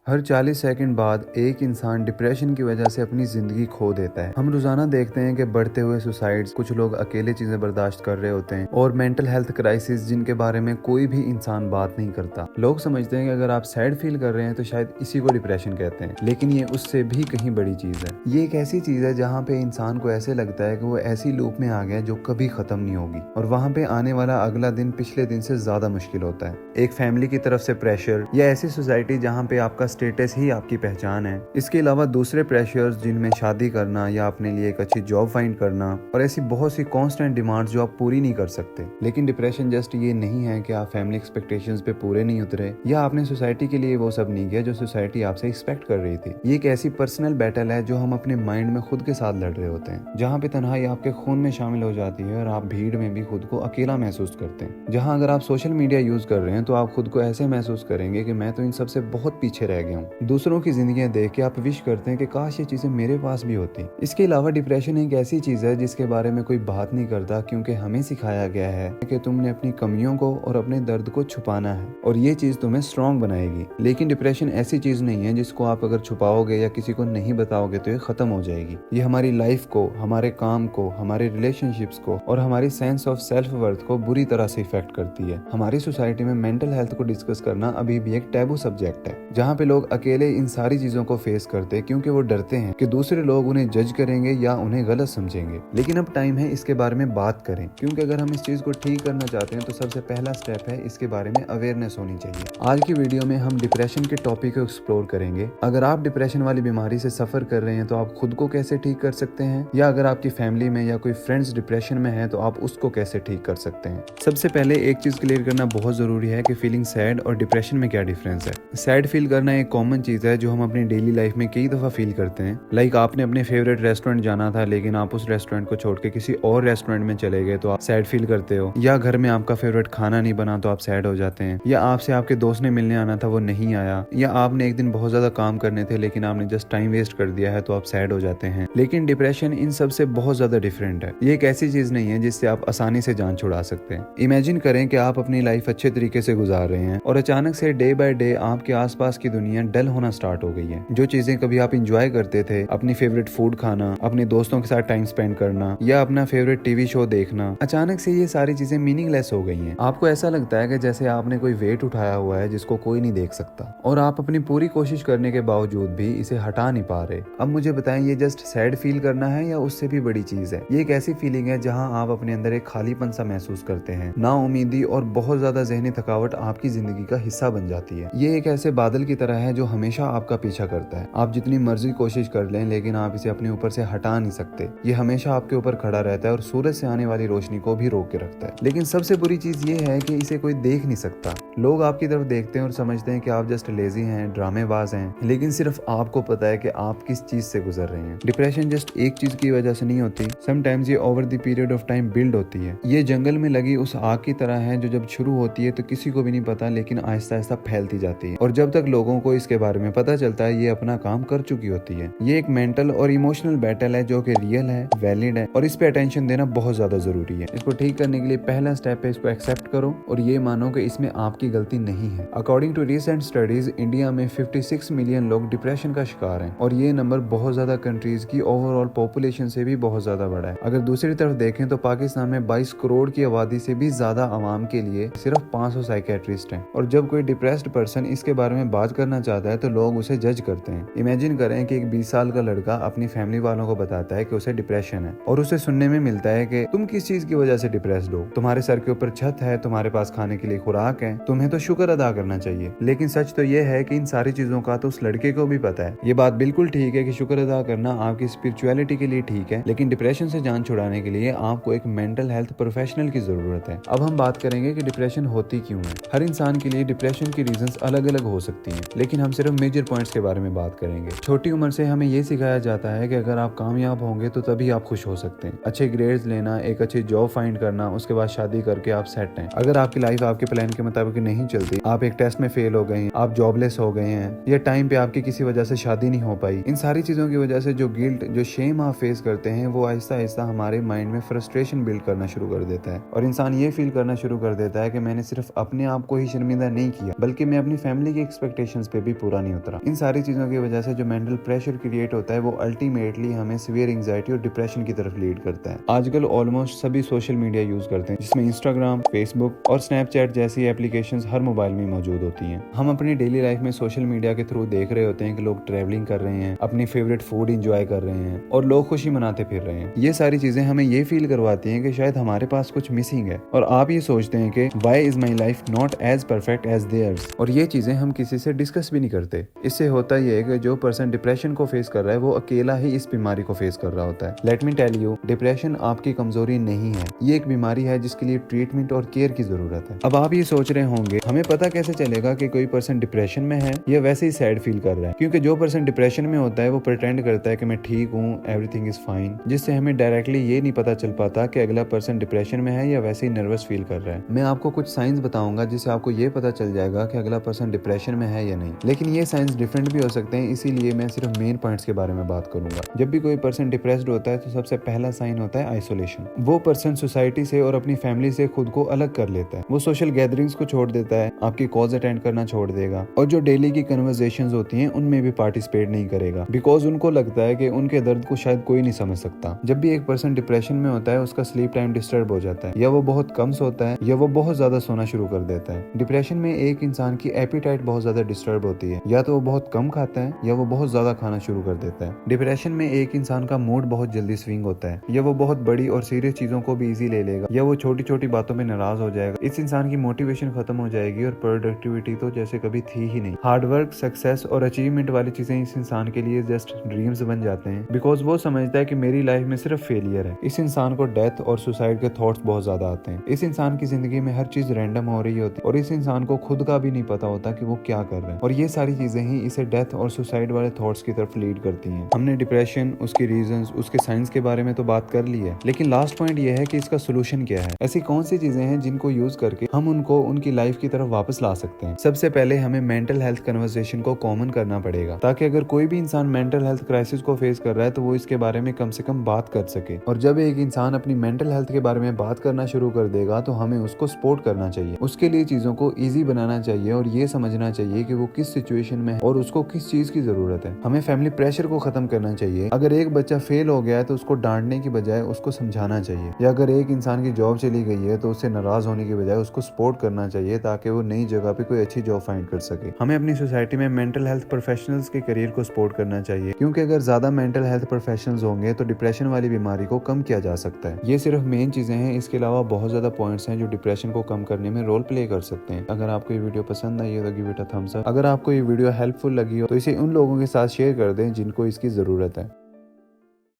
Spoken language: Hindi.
हर 40 सेकंड बाद एक इंसान डिप्रेशन की वजह से अपनी जिंदगी खो देता है। हम रोजाना देखते हैं कि बढ़ते हुए सुसाइड्स, कुछ लोग अकेले चीजें बर्दाश्त कर रहे होते हैं और मेंटल हेल्थ क्राइसिस जिनके बारे में कोई भी इंसान बात नहीं करता। लोग समझते हैं कि अगर आप सैड फील कर रहे हैं तो शायद इसी को डिप्रेशन कहते हैं, लेकिन ये उससे भी कहीं बड़ी चीज है। ये एक ऐसी चीज है जहाँ पे इंसान को ऐसे लगता है कि वो ऐसी लूप में आ गया जो कभी खत्म नहीं होगी और वहाँ पे आने वाला अगला दिन पिछले दिन से ज्यादा मुश्किल होता है। एक फैमिली की तरफ से प्रेशर या ऐसी सोसाइटी जहाँ पे आपका स्टेटस ही आपकी पहचान है, इसके अलावा दूसरे प्रेशर्स जिनमें शादी करना या अपने लिए एक अच्छी जॉब फाइंड करना और ऐसी बहुत सी कॉन्स्टेंट डिमांड्स जो आप पूरी नहीं कर सकते। लेकिन डिप्रेशन जस्ट ये नहीं है कि आप फैमिली एक्सपेक्टेशंस पे पूरे नहीं उतरे या आपने सोसाइटी के लिए वो सब नहीं किया जो सोसाइटी आपसे एक्सपेक्ट कर रही थी। ये एक ऐसी पर्सनल बैटल है जो हम अपने माइंड में खुद के साथ लड़ रहे होते हैं, जहाँ पे तन्हाई आपके खून में शामिल हो जाती है और आप भीड़ में भी खुद को अकेला महसूस करते हैं। जहाँ अगर आप सोशल मीडिया यूज कर रहे हैं तो आप खुद को ऐसे महसूस करेंगे कि मैं तो इन सबसे बहुत पीछे रह गया हूँ। दूसरों की जिंदगियां देख के आप विश करते हैं कि काश ये चीजें मेरे पास भी होती। इसके अलावा डिप्रेशन एक ऐसी चीज है जिसके बारे में कोई बात नहीं करता, क्योंकि हमें सिखाया गया है कि तुमने अपनी कमियों को और अपने दर्द को छुपाना है और ये चीज तुम्हें स्ट्रॉन्ग बनाएगी। लेकिन डिप्रेशन ऐसी चीज नहीं है जिसको आप अगर छुपाओगे या किसी को नहीं बताओगे तो ये खत्म हो जाएगी। ये हमारी लाइफ को, हमारे काम को, हमारे रिलेशनशिप्स को और हमारी सेंस ऑफ सेल्फ वर्थ को बुरी तरह से इफेक्ट करती है। हमारी सोसाइटी में मेंटल हेल्थ को डिस्कस करना अभी भी एक टैबू सब्जेक्ट है, जहाँ पे लोग अकेले इन सारी चीजों को फेस करते हैं क्योंकि वो डरते हैं कि दूसरे लोग उन्हें जज करेंगे या उन्हें गलत समझेंगे। लेकिन अब टाइम है इसके बारे में बात करें, क्योंकि अगर हम इस चीज को ठीक करना चाहते हैं तो सबसे पहला स्टेप है इसके बारे में अवेयरनेस होनी चाहिए। आज की वीडियो में हम डिप्रेशन के टॉपिक को एक्सप्लोर करेंगे। अगर आप डिप्रेशन वाली बीमारी से सफर कर रहे हैं तो आप खुद को कैसे ठीक कर सकते हैं, या अगर आपकी फैमिली में या कोई फ्रेंड्स डिप्रेशन में है तो आप उसको कैसे ठीक कर सकते हैं। सबसे पहले एक चीज क्लियर करना बहुत जरूरी है कि फीलिंग सैड और डिप्रेशन में क्या डिफरेंस है। सैड फील करना एक कॉमन चीज है जो हम अपनी डेली लाइफ में कई दफा फील करते हैं। लाइक आपने अपने फेवरेट रेस्टोरेंट जाना था लेकिन आप उस रेस्टोरेंट को छोड़ के किसी और रेस्टोरेंट में चले गए तो आप सैड फील करते हो, या घर में आपका फेवरेट खाना नहीं बना तो आप सैड हो जाते हैं, या आपसे आपके दोस्त ने मिलने आना था वो नहीं आया, या आपने एक दिन बहुत ज्यादा काम करने थे लेकिन आपने जस्ट टाइम वेस्ट कर दिया है तो आप सैड हो जाते हैं। लेकिन डिप्रेशन इन सब से बहुत ज्यादा डिफरेंट है। ये एक ऐसी चीज नहीं है जिससे आप आसानी से जान छुड़ा सकते हैं। इमेजिन करें कि आप अपनी लाइफ अच्छे तरीके से गुजार रहे हैं और अचानक से डे बाय डे आपके आसपास की दुनिया डल होना स्टार्ट हो गई है। जो चीजें कभी आप इंजॉय करते थे, अपनी फेवरेट फूड खाना, अपने दोस्तों के साथ टाइम स्पेंड करना या अपना फेवरेट टीवी शो देखना, अचानक से ये सारी चीजें मीनिंगलेस हो गई हैं। आपको ऐसा लगता है कि जैसे आपने कोई वेट उठाया हुआ है जिसको कोई नहीं देख सकता और आप अपनी पूरी कोशिश करने के बावजूद भी इसे हटा नहीं पा रहे। अब मुझे बताएं, ये जस्ट सैड फील करना है या उससे भी बड़ी चीज है? ये एक ऐसी फीलिंग है जहां आप अपने अंदर एक खालीपन सा महसूस करते हैं, नाउम्मीदी और बहुत ज्यादा जहनी थकावट आपकी जिंदगी का हिस्सा बन जाती है। ये एक ऐसे बादल की तरह है जो हमेशा आपका पीछा करता है। आप जितनी मर्जी कोशिश कर लें लेकिन आप इसे अपने ऊपर से हटा नहीं सकते। ये हमेशा आपके ऊपर खड़ा रहता है और सूरज से आने वाली रोशनी को भी रोक के रखता है। लेकिन सबसे बुरी चीज ये है कि इसे कोई देख नहीं सकता। लोग आपकी तरफ देखते हैं और समझते हैं कि आप जस्ट लेजी हैं, ड्रामेबाज हैं, लेकिन सिर्फ आपको पता है कि आप किस चीज से गुजर रहे हैं। डिप्रेशन जस्ट एक चीज की वजह से नहीं होती, समटाइम्स ये over the period of time build होती है। ये जंगल में लगी उस आग की तरह है जो जब शुरू होती है तो किसी को भी नहीं पता, लेकिन आहिस्ता आहिस्ता फैलती जाती है और जब तक लोगों को इसके बारे में पता चलता है ये अपना काम कर चुकी होती है। ये एक मेंटल और इमोशनल बैटल है जो कि रियल है, वैलिड है और इस पे अटेंशन देना बहुत ज्यादा जरूरी है। इसको ठीक करने के लिए पहला स्टेप है इसको एक्सेप्ट करो और ये मानो कि इसमें आपकी गलती नहीं है। According to recent studies, India में 56 मिलियन लोग डिप्रेशन का शिकार हैं और ये नंबर बहुत ज्यादा कंट्रीज की ओवरऑल पॉपुलेशन से भी बहुत ज्यादा बड़ा है। अगर दूसरी तरफ देखें तो पाकिस्तान में 22 करोड़ की आबादी से भी ज्यादा आवाम के लिए सिर्फ 500 साइकेट्रिस्ट हैं और जब कोई डिप्रेस्ड पर्सन इसके बारे में बात करना चाहता है तो लोग उसे जज करते हैं। इमेजिन करें कि एक 20 साल का लड़का अपनी फैमिली वालों को बताता है कि उसे डिप्रेशन है और उसे सुनने में मिलता है कि तुम किस चीज की वजह से डिप्रेस्ड हो, तुम्हारे सर के ऊपर छत है, तुम्हारे पास खाने के लिए खुराक है, तुम्हें तो शुक्र अदा करना चाहिए। लेकिन सच तो ये है कि इन सारी चीजों का तो उस लड़के को भी पता है। ये बात बिल्कुल ठीक है कि शुक्र अदा करना आपकी स्पिरिचुअलिटी के लिए ठीक है, लेकिन डिप्रेशन से जान छुड़ाने के लिए आपको एक मेंटल हेल्थ प्रोफेशनल की जरूरत है। अब हम बात करेंगे कि डिप्रेशन होती क्यों है। हर इंसान के लिए डिप्रेशन की रीजंस अलग अलग हो सकती हैं, लेकिन हम सिर्फ मेजर पॉइंट्स के बारे में बात करेंगे। छोटी उम्र से हमें ये सिखाया जाता है कि अगर आप कामयाब होंगे तो तभी आप खुश हो सकते हैं। अच्छे ग्रेड्स लेना, एक अच्छी जॉब फाइंड करना, उसके बाद शादी करके आप सेट हैं। अगर आपकी लाइफ आपके प्लान के मुताबिक नहीं चलती, आप एक टेस्ट में फेल हो गए, आप जॉबलेस हो गए हैं या टाइम पे आपकी किसी वजह से शादी नहीं हो पाई, इन सारी चीजों की वजह से जो गिल्ट, जो शेम आप फेस करते हैं वो आहिस्ता आहिस्ता हमारे माइंड में फ्रस्ट्रेशन बिल्ड करना शुरू कर देता है और इंसान ये फील करना शुरू कर देता है कि मैंने सिर्फ अपने आप को ही शर्मिंदा नहीं किया बल्कि मैं अपनी फैमिली की एक्सपेक्टेशंस पे भी पूरा नहीं उतरा। इन सारी चीजों की वजह से जो मेंटल प्रेशर क्रिएट होता है वो अल्टीमेटली हमें सीवियर एंजाइटी और डिप्रेशन की तरफ लीड करता है। आजकल ऑलमोस्ट सभी सोशल मीडिया यूज करते हैं, जिसमें इंस्टाग्राम, फेसबुक और स्नैपचैट जैसी एप्लीकेशंस हर मोबाइल में मौजूद होती हैं। हम अपनी डेली लाइफ में सोशल मीडिया के थ्रू देख रहे होते हैं कि लोग ट्रैवलिंग कर रहे हैं, अपनी फेवरेट फूड इंजॉय कर रहे हैं और लोग खुशी मनाते फिर रहे हैं। ये सारी चीजें हमें ये फील करवाती हैं कि शायद हमारे पास कुछ मिसिंग है और आप ये सोचते हैं कि why is my life not as perfect as theirs, और ये चीजें हम किसी से डिस्कस भी नहीं करते। इससे होता ये है कि जो पर्सन डिप्रेशन को फेस कर रहा है वो अकेला ही इस बीमारी को फेस कर रहा होता है। Let me tell you, depression आपकी कमजोरी नहीं है, ये एक बीमारी है जिसके लिए ट्रीटमेंट और केयर की जरूरत है। अब आप ये सोच रहे होंगे हमें पता कैसे चलेगा कि कोई पर्सन डिप्रेशन में है या वैसे ही सैड फील कर रहा है, क्योंकि जो पर्सन डिप्रेशन में होता है वो प्रिटेंड करता है कि मैं ठीक हूँ, एवरीथिंग इज फाइन, जिससे हमें डायरेक्टली ये नहीं पता चल पाता कि अगला पर्सन डिप्रेशन में है या वैसे ही नर्वस फील कर रहा है। मैं आपको कुछ साइंस बताऊंगा जिससे आपको ये पता चल जाएगा कि अगला पर्सन डिप्रेशन में है या नहीं, लेकिन ये साइंस डिफरेंट भी हो सकते हैं, इसीलिए मैं सिर्फ मेन पॉइंट्स के बारे में बात करूंगा। जब भी कोई पर्सन डिप्रेस्ड होता है तो सबसे पहला साइन होता है आइसोलेशन। वो पर्सन सोसाइटी से और अपनी फैमिली से खुद को अलग कर लेता है, वो सोशल गैदरिंग्स को छोड़ देता है, आपकी कॉज अटेंड करना छोड़ देगा और जो डेली की कन्वर्सेशंस होती हैं उनमें भी पार्टिसिपेट नहीं करेगा, बिकॉज उनको लगता है कि उनके दर्द को शायद कोई नहीं समझ सकता। जब भी एक पर्सन डिप्रेशन में होता है उसका स्लीप टाइम डिस्टर्ब हो जाता है, या वो बहुत कम सोता है या वो बहुत ज्यादा सोना शुरू कर देता है। डिप्रेशन में एक इंसान की एपिटाइट बहुत ज्यादा डिस्टर्ब होती है, या तो वो बहुत कम खाता है या वो बहुत ज्यादा खाना शुरू कर देता है। डिप्रेशन में एक इंसान का मूड बहुत जल्दी स्विंग होता है, या वो बहुत बड़ी और सीरियस चीजों को भी इजी ले लेगा, या वो छोटी छोटी बातों में नाराज हो जाएगा। इस इंसान की मोटिवेशन खत्म हो जाएगी और प्रोडक्टिविटी तो जैसे कभी थी ही नहीं। हार्डवर्क, सक्सेस और अचीवमेंट वाली चीजें इस इंसान के लिए जस्ट ड्रीम्स बन जाते हैं, बिकॉज वो समझता है कि मेरी लाइफ में सिर्फ फेलियर है। इस इंसान को डेथ और सुसाइड के थॉट्स बहुत ज्यादा आते हैं। इस इंसान की जिंदगी में हर चीज रैंडम हो रही होती है और इस इंसान को खुद का भी नहीं पता होता कि वो क्या कर रहे हैं, और ये सारी चीजें ही इसे डेथ और सुसाइड वाले थॉट्स की तरफ लीड करती हैं। हमने डिप्रेशन, उसके रीजंस, उसके साइंस के बारे में तो बात कर ली है, लेकिन लास्ट पॉइंट ये है कि इसका सोल्यूशन क्या है। ऐसी कौन सी चीजें हैं जिनको यूज करके हम उनको उनकी लाइफ की तरफ वापस ला सकते हैं। सबसे पहले हमें मेंटल हेल्थ कन्वर्सेशन को कॉमन करना पड़ेगा, ताकि अगर कोई भी इंसान मेंटल हेल्थ क्राइसिस को फेस कर रहा है तो वो इसके बारे में कम से कम बात कर सके। और जब एक इंसान अपनी मेंटल हेल्थ के बारे में बात करना शुरू कर देगा तो हमें उसको सपोर्ट करना चाहिए, उसके लिए चीजों को इजी बनाना चाहिए और ये समझना चाहिए कि वो किस सिचुएशन में है और उसको किस चीज की जरूरत है। हमें फैमिली प्रेशर को खत्म करना चाहिए। अगर एक बच्चा फेल हो गया है तो उसको डांटने की बजाय उसको समझाना चाहिए, या अगर एक इंसान की जॉब चली गई है तो उससे नाराज होने की बजाय उसको सपोर्ट करना चाहिए ताकि वो नई जगह पे कोई अच्छी जॉब फाइंड कर सके। हमें अपनी सोसाइटी में मेंटल हेल्थ प्रोफेशनल्स के करियर को सपोर्ट करना चाहिए, क्योंकि अगर ज्यादा मेंटल हेल्थ प्रोफेशनल्स होंगे तो डिप्रेशन वाली बीमारी को कम किया जा सकता है। ये सिर्फ मेन चीजें हैं, इसके अलावा बहुत ज्यादा पॉइंट्स हैं जो डिप्रेशन को कम करने में रोल प्ले कर सकते हैं। अगर आपको ये वीडियो पसंद आई है तो give it a thumbs up. अगर आपको ये वीडियो हेल्पफुल लगी हो तो इसे उन लोगों के साथ शेयर कर दें जिनको इसकी जरूरत है।